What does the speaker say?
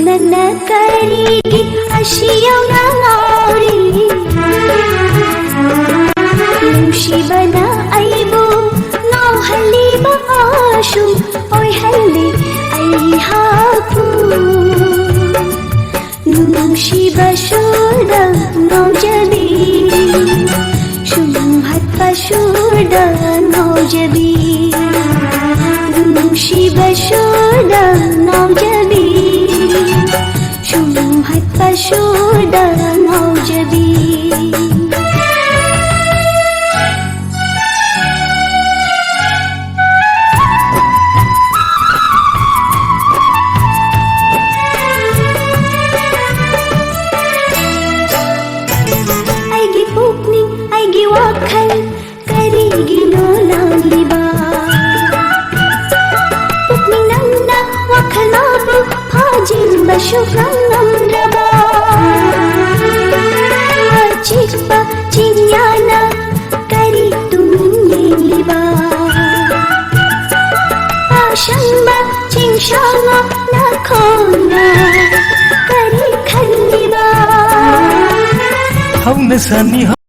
ನನ್ನ ಕರಿಗೆ ಅಶಿಯೌನ ನಾರಿ ಶಿವನ ಐಬು ನಾವು ಹಳ್ಳಿ ಬಾಶು ಓಯ್ ಹಳ್ಳಿ ಐ ಹಾಕು Shiva soda ನೌಜಬಿ ಶುಂಭತ್ ಪಶೋಡ ನೌಜಬಿ Shiva soda ನೌಜಬಿ ಶುಂಭತ್ ಪಶೋಡ ನೌಜಬಿ wakal karigi nolaliba pukni nanda wakalabu phajin bashukam namraba chikpa chinyana kari tuminye liba ashamba chingshanga nakhona kari khalliba हमने सनी